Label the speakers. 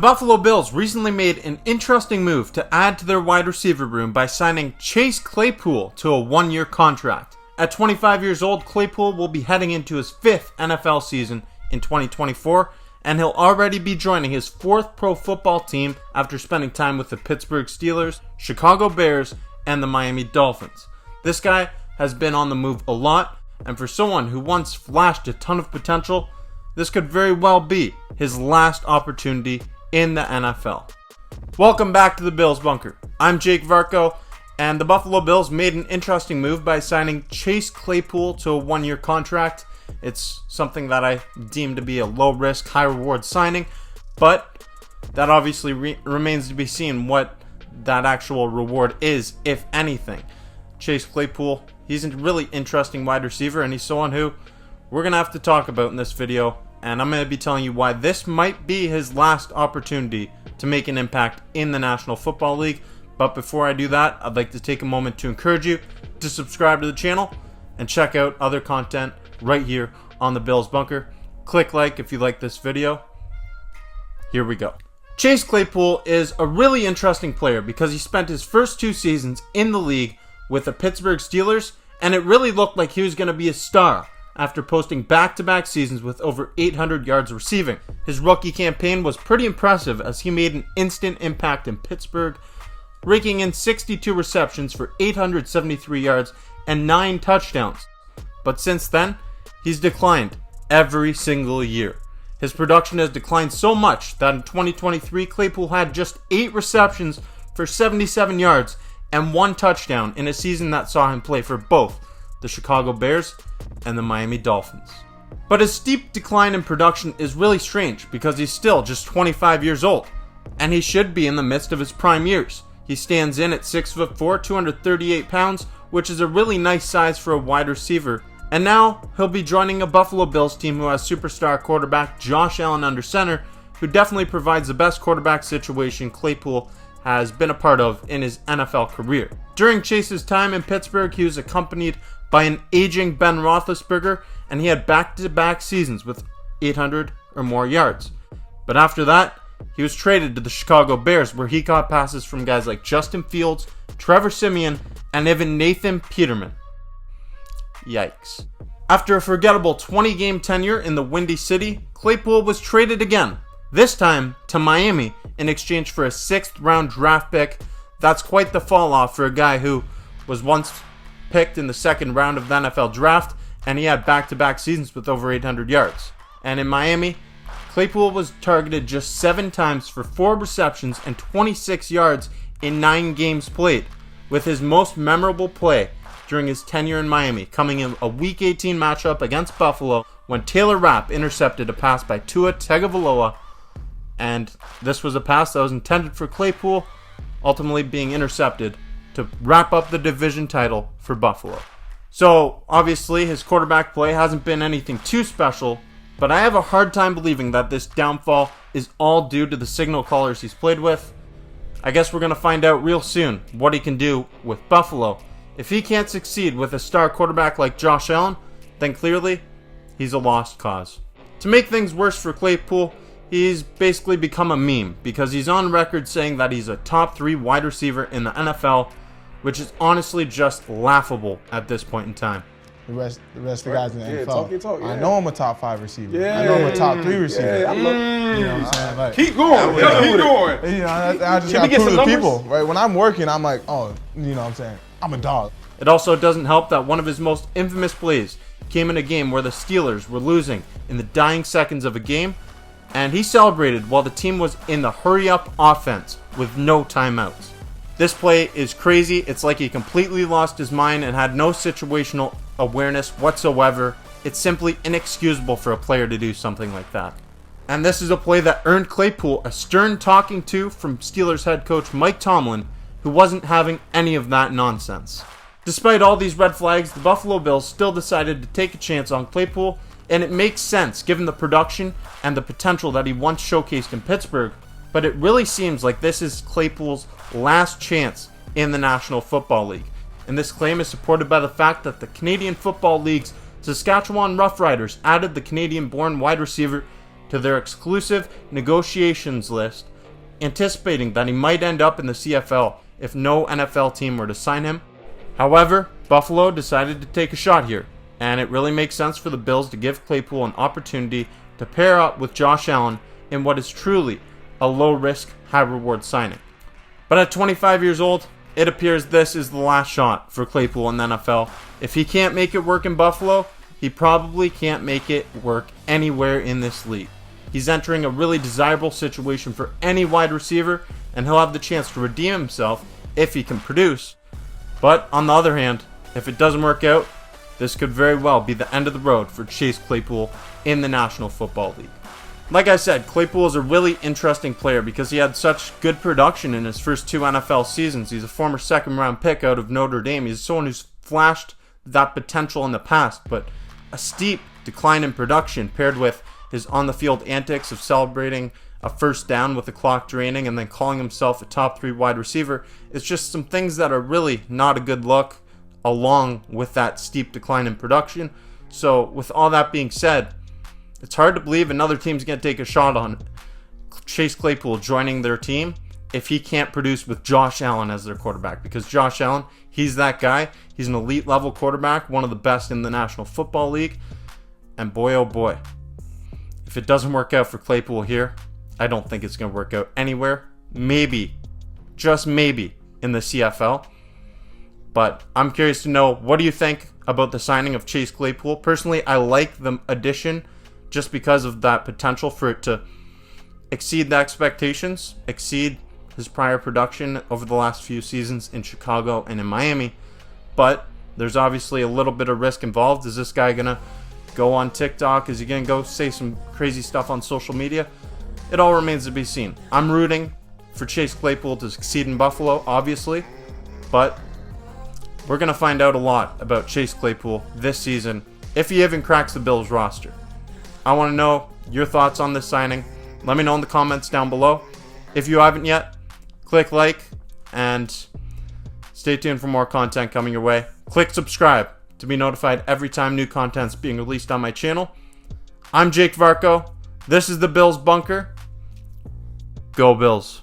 Speaker 1: Buffalo Bills recently made an interesting move to add to their wide receiver room by signing Chase Claypool to a one-year contract. At 25 years old, Claypool will be heading into his 5th NFL season in 2024, and he'll already be joining his 4th pro football team after spending time with the Pittsburgh Steelers, Chicago Bears, and the Miami Dolphins. This guy has been on the move a lot, and for someone who once flashed a ton of potential, this could very well be his last opportunity in the NFL. Welcome back to the Bills Bunker. I'm Jake Varco, and the Buffalo Bills made an interesting move by signing Chase Claypool to a one-year contract. It's something that I deem to be a low-risk, high-reward signing, but that obviously remains to be seen what that actual reward is, if anything. Chase Claypool, he's a really interesting wide receiver, and he's someone who we're going to have to talk about in this video, and I'm going to be telling you why this might be his last opportunity to make an impact in the National Football League. But before I do that, I'd like to take a moment to encourage you to subscribe to the channel and check out other content right here on the Bills Bunker. Click like if you like this video. Here we go. Chase Claypool is a really interesting player because he spent his first 2 seasons in the league with the Pittsburgh Steelers, and it really looked like he was going to be a star after posting back-to-back seasons with over 800 yards receiving. His rookie campaign was pretty impressive as he made an instant impact in Pittsburgh, raking in 62 receptions for 873 yards and 9 touchdowns. But since then, he's declined every single year. His production has declined so much that in 2023, Claypool had just 8 receptions for 77 yards and 1 touchdown in a season that saw him play for both the Chicago Bears and the Miami Dolphins. But his steep decline in production is really strange because he's still just 25 years old, and he should be in the midst of his prime years. He stands in at 6'4", 238 pounds, which is a really nice size for a wide receiver. And now he'll be joining a Buffalo Bills team who has superstar quarterback Josh Allen under center, who definitely provides the best quarterback situation Claypool has been a part of in his NFL career. During Chase's time in Pittsburgh, he was accompanied by an aging Ben Roethlisberger, and he had back-to-back seasons with 800 or more yards. But after that, he was traded to the Chicago Bears, where he caught passes from guys like Justin Fields, Trevor Siemian, and even Nathan Peterman. Yikes. After a forgettable 20-game tenure in the Windy City, Claypool was traded again, this time to Miami in exchange for a 6th-round draft pick. That's quite the fall-off for a guy who was once picked in the 2nd round of the NFL draft, and he had back-to-back seasons with over 800 yards. And in Miami, Claypool was targeted just 7 times for 4 receptions and 26 yards in 9 games played, with his most memorable play during his tenure in Miami coming in a Week 18 matchup against Buffalo when Taylor Rapp intercepted a pass by Tua Tagovailoa, and this was a pass that was intended for Claypool, ultimately being intercepted to wrap up the division title for Buffalo. So, obviously, his quarterback play hasn't been anything too special, but I have a hard time believing that this downfall is all due to the signal callers he's played with. I guess we're going to find out real soon what he can do with Buffalo. If he can't succeed with a star quarterback like Josh Allen, then clearly he's a lost cause. To make things worse for Claypool, he's basically become a meme because he's on record saying that he's a top 3 wide receiver in the NFL, which is honestly just laughable at this point in time.
Speaker 2: The rest of the guys in the NFL.
Speaker 3: Talk, yeah.
Speaker 2: I know I'm a top 5 receiver. Yeah. I know I'm a top 3 receiver.
Speaker 3: Yeah,
Speaker 2: you know what I'm saying? Like,
Speaker 3: keep going. Keep going.
Speaker 2: You know, I just got to prove to people. Right? When I'm working, I'm like, oh, you know what I'm saying? I'm a dog.
Speaker 1: It also doesn't help that one of his most infamous plays came in a game where the Steelers were losing in the dying seconds of a game, and he celebrated while the team was in the hurry-up offense with no timeouts. This play is crazy. It's like he completely lost his mind and had no situational awareness whatsoever. It's simply inexcusable for a player to do something like that. And this is a play that earned Claypool a stern talking to from Steelers head coach Mike Tomlin, who wasn't having any of that nonsense. Despite all these red flags, the Buffalo Bills still decided to take a chance on Claypool, and it makes sense given the production and the potential that he once showcased in Pittsburgh. But it really seems like this is Claypool's last chance in the National Football League. And this claim is supported by the fact that the Canadian Football League's Saskatchewan Roughriders added the Canadian-born wide receiver to their exclusive negotiations list anticipating that he might end up in the CFL if no NFL team were to sign him. However, Buffalo decided to take a shot here, and it really makes sense for the Bills to give Claypool an opportunity to pair up with Josh Allen in what is truly a low-risk, high-reward signing. But at 25 years old, it appears this is the last shot for Claypool in the NFL. If he can't make it work in Buffalo, he probably can't make it work anywhere in this league. He's entering a really desirable situation for any wide receiver, and he'll have the chance to redeem himself if he can produce. But on the other hand, if it doesn't work out, this could very well be the end of the road for Chase Claypool in the National Football League. Like I said, Claypool is a really interesting player because he had such good production in his first 2 NFL seasons. He's a former second-round pick out of Notre Dame. He's someone who's flashed that potential in the past, but a steep decline in production paired with his on-the-field antics of celebrating a first down with the clock draining and then calling himself a top 3 wide receiver is just some things that are really not a good look, along with that steep decline in production. So with all that being said, it's hard to believe another team's going to take a shot on Chase Claypool joining their team if he can't produce with Josh Allen as their quarterback. Because Josh Allen, he's that guy. He's an elite level quarterback, one of the best in the National Football League. And boy, oh boy, if it doesn't work out for Claypool here, I don't think it's going to work out anywhere. Maybe, just maybe, in the CFL. But I'm curious to know, what do you think about the signing of Chase Claypool? Personally, I like the addition just because of that potential for it to exceed the expectations, exceed his prior production over the last few seasons in Chicago and in Miami. But there's obviously a little bit of risk involved. Is this guy going to go on TikTok? Is he going to go say some crazy stuff on social media? It all remains to be seen. I'm rooting for Chase Claypool to succeed in Buffalo, obviously, but we're going to find out a lot about Chase Claypool this season if he even cracks the Bills roster. I want to know your thoughts on this signing. Let me know in the comments down below. If you haven't yet, click like and stay tuned for more content coming your way. Click subscribe to be notified every time new content is being released on my channel. I'm Jake Varco. This is the Bills Bunker. Go Bills.